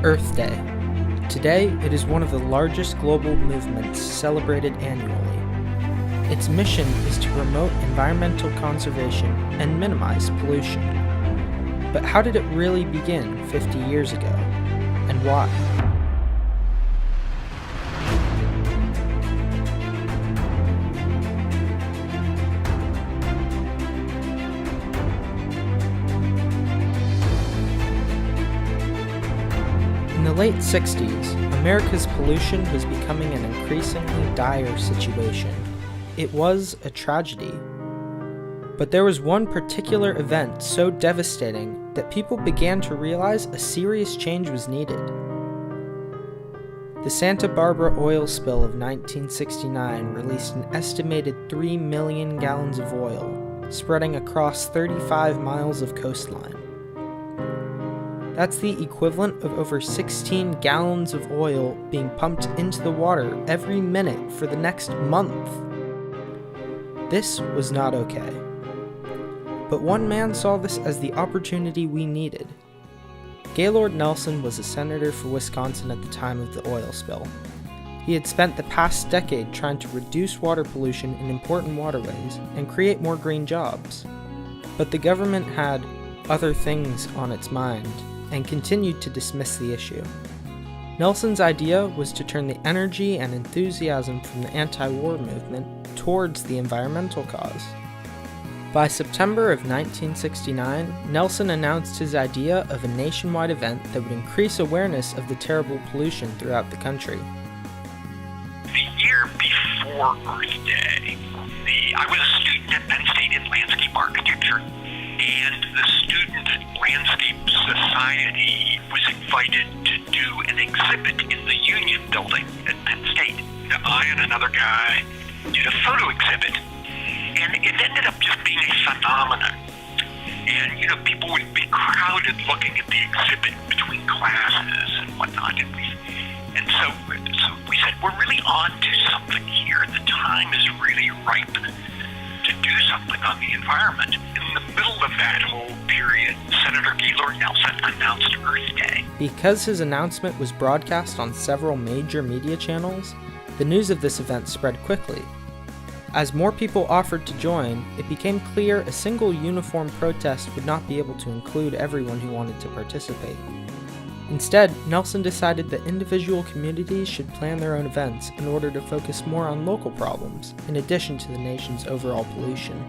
Earth Day. Today, it is one of the largest global movements celebrated annually. Its mission is to promote environmental conservation and minimize pollution. But how did it really begin 50 years ago, and why? In the late 60s, America's pollution was becoming an increasingly dire situation. It was a tragedy. But there was one particular event so devastating that people began to realize a serious change was needed. The Santa Barbara oil spill of 1969 released an estimated 3 million gallons of oil, spreading across 35 miles of coastline. That's the equivalent of over 16 gallons of oil being pumped into the water every minute for the next month. This was not okay. But one man saw this as the opportunity we needed. Gaylord Nelson was a senator for Wisconsin at the time of the oil spill. He had spent the past decade trying to reduce water pollution in important waterways and create more green jobs. But the government had other things on its mind and continued to dismiss the issue. Nelson's idea was to turn the energy and enthusiasm from the anti-war movement towards the environmental cause. By September of 1969, Nelson announced his idea of a nationwide event that would increase awareness of the terrible pollution throughout the country. The year before Earth Day, I was a student at Penn State in landscape architecture, and the Student Landscape Society was invited to do an exhibit in the Union Building at Penn State. I and another guy did a photo exhibit, and it ended up just being a phenomenon. And, people would be crowded looking at the exhibit between classes and whatnot. And so we said, we're really on to something here. The time is really ripe to do something on the environment. In the middle of that whole period, Senator Gaylord Nelson announced Earth Day. Because his announcement was broadcast on several major media channels, the news of this event spread quickly. As more people offered to join, it became clear a single uniform protest would not be able to include everyone who wanted to participate. Instead, Nelson decided that individual communities should plan their own events in order to focus more on local problems, in addition to the nation's overall pollution.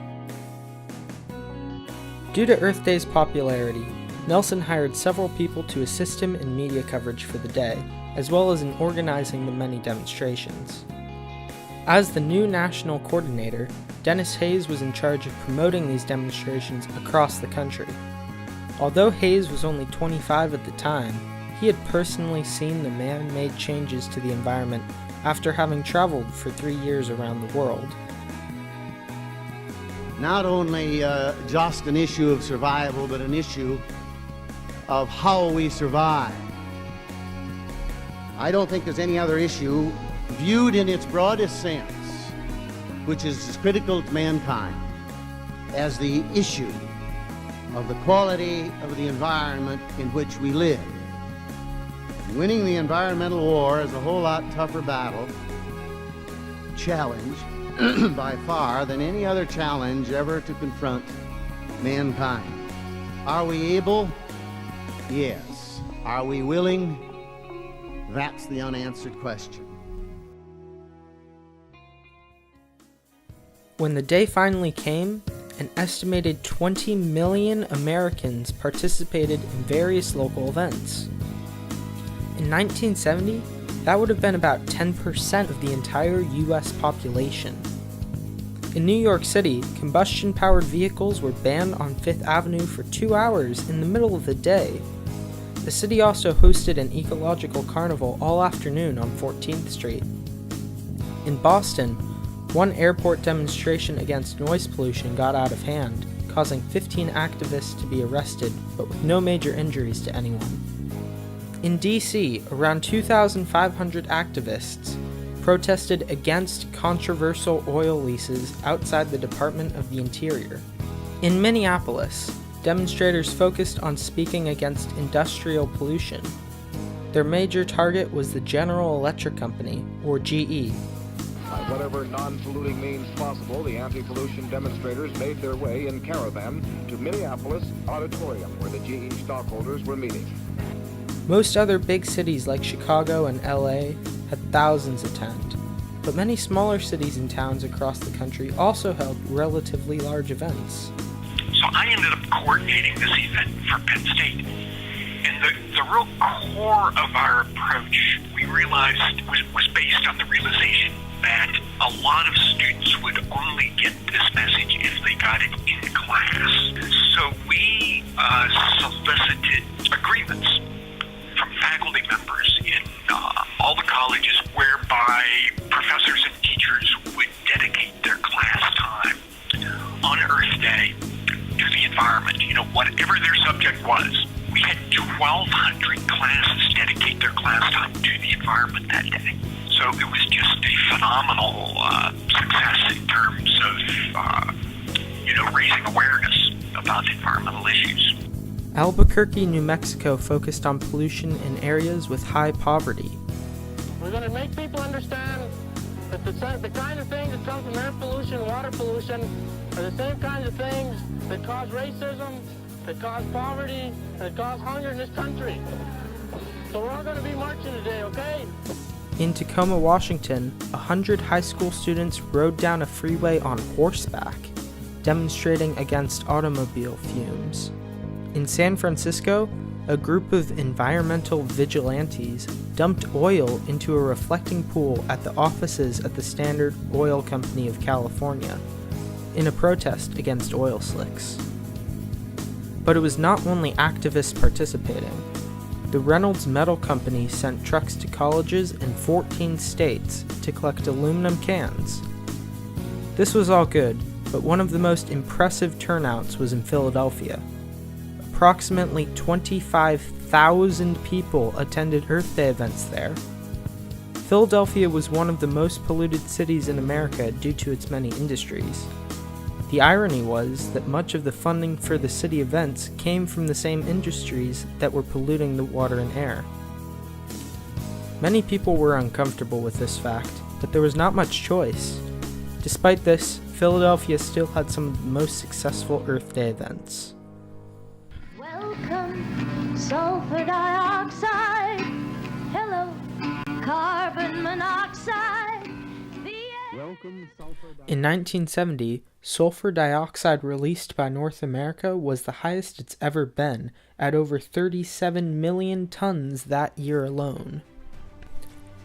Due to Earth Day's popularity, Nelson hired several people to assist him in media coverage for the day, as well as in organizing the many demonstrations. As the new national coordinator, Dennis Hayes was in charge of promoting these demonstrations across the country. Although Hayes was only 25 at the time, he had personally seen the man-made changes to the environment after having traveled for 3 years around the world. Not only just an issue of survival, but an issue of how we survive. I don't think there's any other issue viewed in its broadest sense, which is as critical to mankind as the issue of the quality of the environment in which we live. Winning the environmental war is a whole lot tougher challenge by far than any other challenge ever to confront mankind. Are we able? Yes. Are we willing? That's the unanswered question. When the day finally came, an estimated 20 million Americans participated in various local events. In 1970, that would have been about 10% of the entire US population. In New York City, combustion-powered vehicles were banned on Fifth Avenue for 2 hours in the middle of the day. The city also hosted an ecological carnival all afternoon on 14th Street. In Boston, one airport demonstration against noise pollution got out of hand, causing 15 activists to be arrested, but with no major injuries to anyone. In DC, around 2,500 activists protested against controversial oil leases outside the Department of the Interior. In Minneapolis, demonstrators focused on speaking against industrial pollution. Their major target was the General Electric Company, or GE. By whatever non-polluting means possible, the anti-pollution demonstrators made their way in caravan to Minneapolis Auditorium, where the GE stockholders were meeting. Most other big cities like Chicago and LA had thousands attend, but many smaller cities and towns across the country also held relatively large events. So I ended up coordinating this event for Penn State. And the real core of our approach, we realized, was based on the realization that a lot of students would only get this message if they got it in class. So we solicited agreements from faculty members in all the colleges whereby professors and teachers would dedicate their class time on Earth Day to the environment, whatever their subject was. We had 1,200 classes dedicate their class time to the environment that day. So it was just a phenomenal success in terms of, raising awareness about environmental issues. Albuquerque, New Mexico focused on pollution in areas with high poverty. We're going to make people understand that the kind of things that come from air pollution, water pollution, are the same kinds of things that cause racism, that cause poverty, that cause hunger in this country. So we're all going to be marching today, okay? In Tacoma, Washington, 100 high school students rode down a freeway on horseback, demonstrating against automobile fumes. In San Francisco, a group of environmental vigilantes dumped oil into a reflecting pool at the offices at the Standard Oil Company of California, in a protest against oil slicks. But it was not only activists participating. The Reynolds Metal Company sent trucks to colleges in 14 states to collect aluminum cans. This was all good, but one of the most impressive turnouts was in Philadelphia. Approximately 25,000 people attended Earth Day events there. Philadelphia was one of the most polluted cities in America due to its many industries. The irony was that much of the funding for the city events came from the same industries that were polluting the water and air. Many people were uncomfortable with this fact, but there was not much choice. Despite this, Philadelphia still had some of the most successful Earth Day events. Welcome, sulfur dioxide. Hello, carbon monoxide. In 1970, sulfur dioxide released by North America was the highest it's ever been, at over 37 million tons that year alone.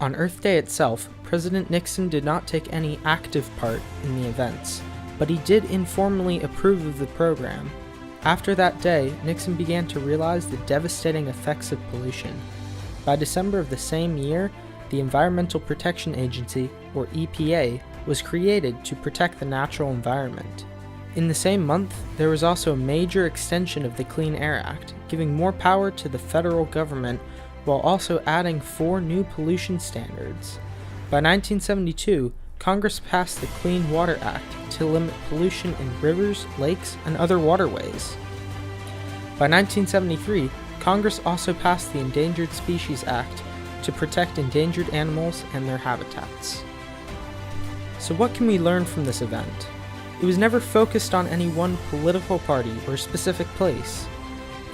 On Earth Day itself, President Nixon did not take any active part in the events, but he did informally approve of the program. After that day, Nixon began to realize the devastating effects of pollution. By December of the same year, the Environmental Protection Agency, or EPA, was created to protect the natural environment. In the same month, there was also a major extension of the Clean Air Act, giving more power to the federal government while also adding 4 new pollution standards. By 1972, Congress passed the Clean Water Act to limit pollution in rivers, lakes, and other waterways. By 1973, Congress also passed the Endangered Species Act to protect endangered animals and their habitats. So what can we learn from this event? It was never focused on any one political party or specific place.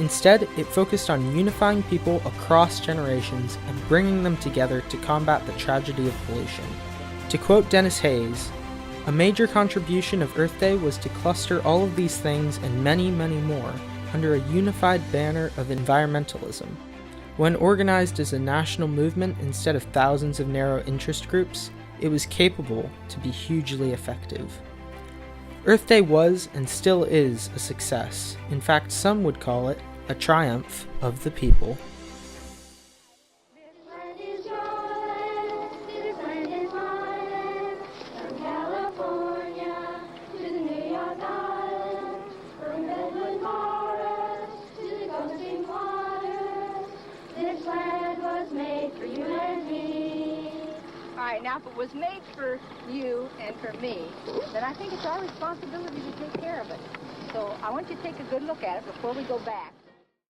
Instead, it focused on unifying people across generations and bringing them together to combat the tragedy of pollution. To quote Dennis Hayes, "A major contribution of Earth Day was to cluster all of these things and many, many more under a unified banner of environmentalism. When organized as a national movement instead of thousands of narrow interest groups, it was capable to be hugely effective." Earth Day was and still is a success. In fact, some would call it a triumph of the people. Now, if it was made for you and for me, then I think it's our responsibility to take care of it. So I want you to take a good look at it before we go back.